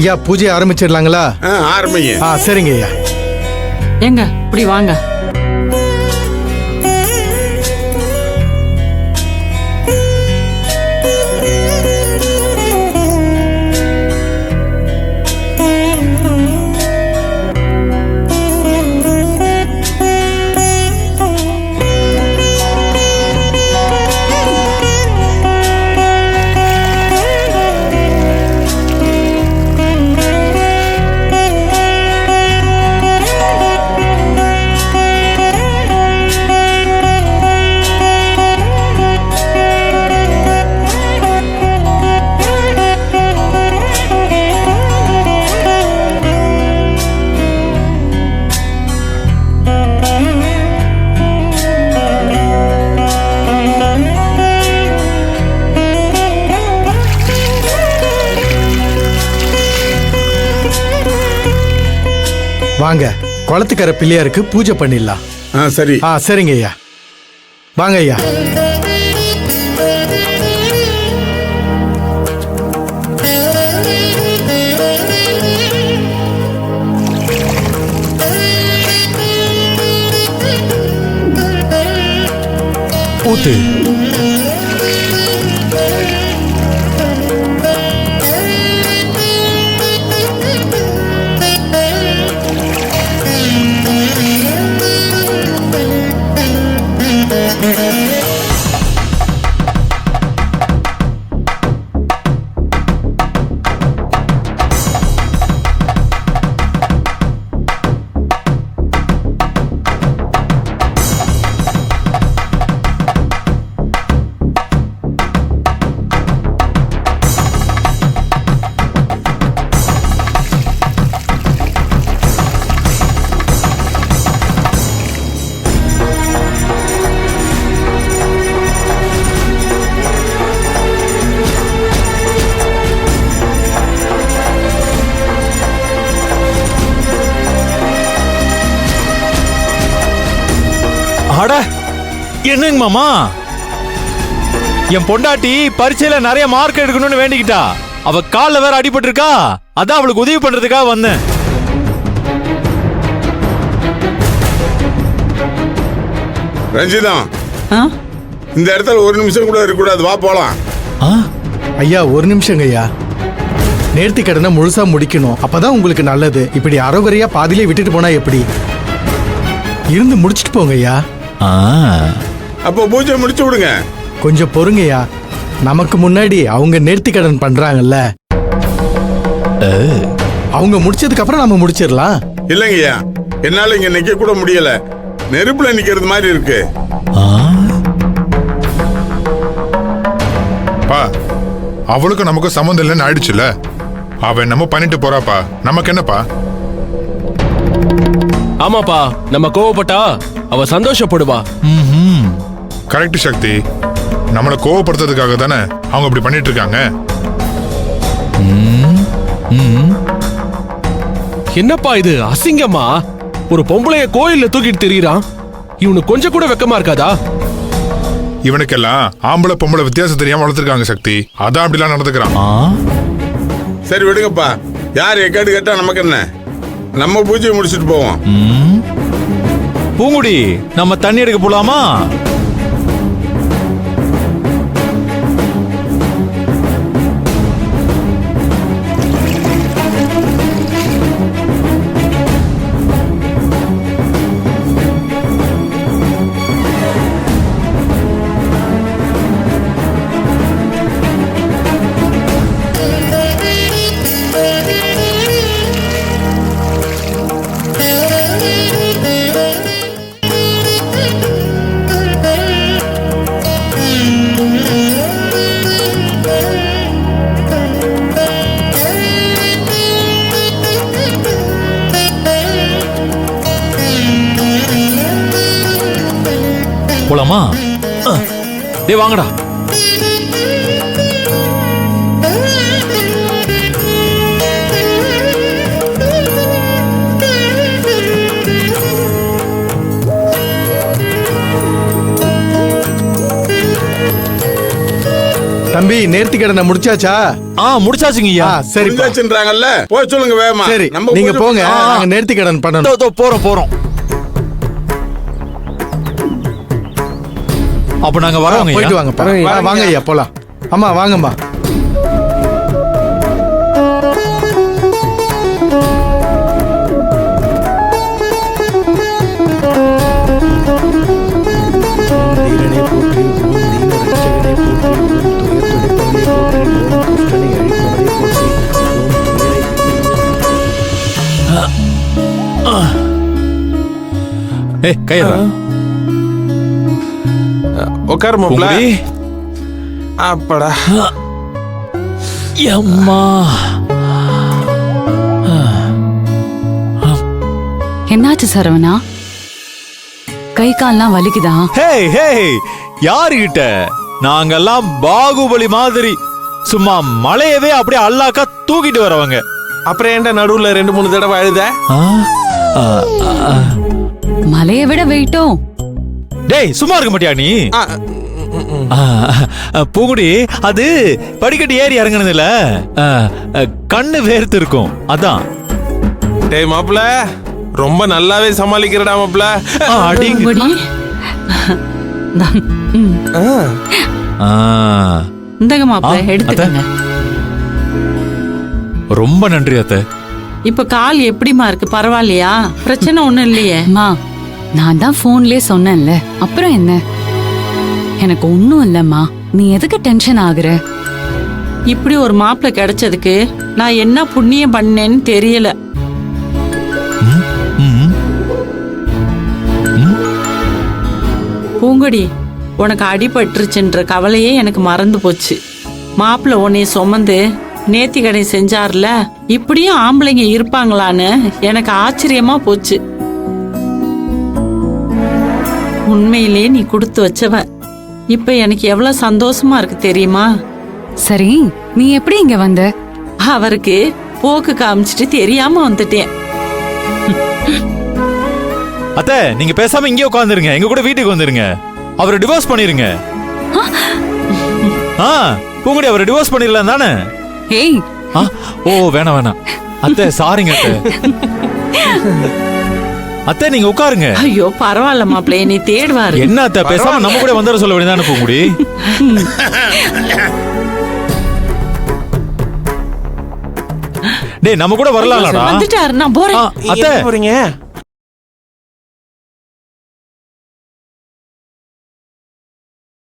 ஐயா பூஜை ஆரம்பிச்சிடலாங்களா? ஆரம்பிங்க. சரிங்க ஐயா. ஏங்க இப்படி வாங்க. வாங்க, குளத்துக்கரை பிள்ளையாருக்கு பூஜை பண்ணிடலாம். சரி. சரிங்க ஐயா. வாங்க ஐயா. ஊத்து. அட என்னங்க மாமா, என் பொண்டாட்டி பரீட்சையில நிறைய மார்க் எடுக்கணும்னு வேண்டிக்கிட்டா. அவ கால்ல வேற அடிபட்டு இருக்கா, அதான் அவளுக்கு உதவி பண்றதுக்காக வந்தேன். ரஞ்சிதா, இந்த இடத்துல ஒரு நிமிஷம் கூட இருக்கக்கூடாது, வா போலாம். ஐயா ஒரு நிமிஷங்க ஐயா. நேர்த்தி கடனை முழுசா முடிக்கணும், அப்பதான் உங்களுக்கு நல்லது. இப்படி அறகுறையா பாதியிலே விட்டுட்டு போனா எப்படி? இருந்து முடிச்சிட்டு போங்க ஐயா. அப்போ பூஜை முடிச்சு விடுங்க. கொஞ்சம் பொறுங்கய்யா, நமக்கு முன்னாடி அவங்க நேர்த்தி கடன் பண்றாங்கல்ல, அவங்க முடிச்சதுக்கு அப்புறம் நம்ம முடிச்சிடலாம். இல்லைங்கய்யா, என்னால இங்க நிக்க கூட முடியல, நெருப்புல நிக்கிறது மாதிரி இருக்கு. பா, அவளுக்கு நமக்கு சம்மந்தம் இல்லைன்னு ஆயிடுச்சுல, அவ நம்ம பண்ணிட்டு போறாப்பா, நமக்கு என்னப்பா? ஆமாப்பா, நம்ம கோவப்பட்டா அவ சந்தோஷப்படுவா. கரெக்ட் சக்தி, நம்மளை கோவப்படுத்துறதுக்காக தானே அவங்க இப்படி பண்ணிட்டு இருக்காங்க. என்னப்பா இது அசிங்கமா? ஒரு பொம்பளைய கோயில்ல தூக்கிட்டு திரியறான், இவனுக்கு கொஞ்சம் கூட வெக்கமா இருக்காதா? இவனுக்கெல்லாம் ஆம்பளை பொம்பளை வித்தியாசம் தெரியாம வளர்த்துருக்காங்க சக்தி, அதான் அப்படிலாம் நடந்துக்கிறான். சரி விடுங்கப்பா, யார் எக்காடு கேட்டா நமக்கு என்ன, நம்ம பூஜையை முடிச்சுட்டு போவோம். பூங்குடி, நம்ம தண்ணி எடுக்க போலாமா? போலாமா? டேய் வாங்கடா. தம்பி நேர்த்தி கடனை முடிச்சாச்சா? முடிச்சாச்சுங்க ஆ ஐயா. சரிப்பா. புரிஞ்சாச்சுன்றாங்கல்ல, போய் சொல்லுங்க வேகமா. சரி நம்ம நீங்க பூஜை போங்க, பண்ணலாம். நாங்க நேர்த்தி கடன் பண்ணணும். போறோம். அப்ப நாங்க வரோங்க போயிட்டு ஐயா. வாங்கப்பா. வாங்க. வாங்க ஐயா போலாம். அம்மா வாங்கம்மா. தீரனை போற்றி, ஓம் தீன ரட்சகனை போற்றி, ஓம் துயர் துடைப்பவனை போற்றி, ஓம் துஷ்டனை அழிப்பவனை போற்றி, ஓம் துயரை ஏய் கையறா. உட்காரு மாப்ள. பூங்குடி. அப்படா. அம்மா. என்னாச்சு சரவணா? கை கால்லாம் வலிக்குதா? ஹே யாருகிட்ட? நாங்கெல்லாம் பாகுபலி மாதிரி சும்மா மலையவே அப்படியே அல்லாக்கா தூக்கிட்டு வரவங்க. அப்புறம் ஏன்டா நடுவுல 2-3 தடவை அழுத? மலையை விட வெயிட்டோ? டேய் சும்மா இருக்க மாட்டியா நீ? பூங்குடி, அது படிக்கட்டு ஏறி இறங்குனதுல கண்ணு வேர்த்து இருக்கும், அதான். டேய் மாப்ள, ரொம்ப நல்லாவே சமாளிக்கிறடா மாப்ள. அடிங்க. பூங்குடி, இந்தங்க மாப்பிள்ள எடுத்துக்கங்க. ரொம்ப நன்றி அத்தை. இப்ப கால் எப்படிமா இருக்கு? பரவாயில்லையா? பிரச்சனை ஒண்ணும் இல்லையே? அம்மா, நான் தான் போன்லயே சொன்னேன்ல, அப்புறம் என்ன? எனக்கு ஒண்ணும் இல்லம்மா, நீ எதுக்கு டென்ஷன் ஆகுற? இப்படி ஒரு மாப்பிள்ள கிடைச்சதுக்கு நான் என்ன புண்ணியம் பண்ணேன்னு தெரியல. ம். பூங்குடி, உனக்கு அடிபட்டுருச்சுன்ற கவலையே எனக்கு மறந்து போச்சு. மாப்பிள்ள உன்னைய சுமந்து நேர்த்தி கடை செஞ்சார்ல, இப்படியும் ஆம்பளைங்க இருப்பாங்களான்னு எனக்கு ஆச்சரியமா போச்சு. உண்மையிலே நீ கொடுத்து வச்சவ. இப்ப எனக்கு எவ்வளவு சந்தோஷமா இருக்கு தெரியுமா? சரி, நீ எப்படி இங்க வந்த? அவருக்கு போக்கு காமிச்சிட்டு தெரியாம வந்துட்டேன். அத்தை, நீங்க பேசாம இங்கே உட்காந்துருங்க, எங்க கூட வீட்டுக்கு வந்துருங்க. அவரை டிவோர்ஸ் பண்ணிருங்க. பூங்குடி, அவரை டிவோர்ஸ் பண்ணிடலாம் தானே? ஏய், ஓ வேணாம். அத்தை சாரிங்க அத்தை. அத்தை நீங்க உட்காருங்க. ஐயோ பரவாயில்ல மாப்பிள்ளைய, நீ தேடுவாரு. என்ன அத்தை, பேசாம நம்ம கூட வந்துட சொல்ல வேண்டியதானே பூங்குடி? டேய் நம்ம கூட வரலாம்லடா. வந்துட்டாரு, நான் போறேன். அத்தை போறீங்க?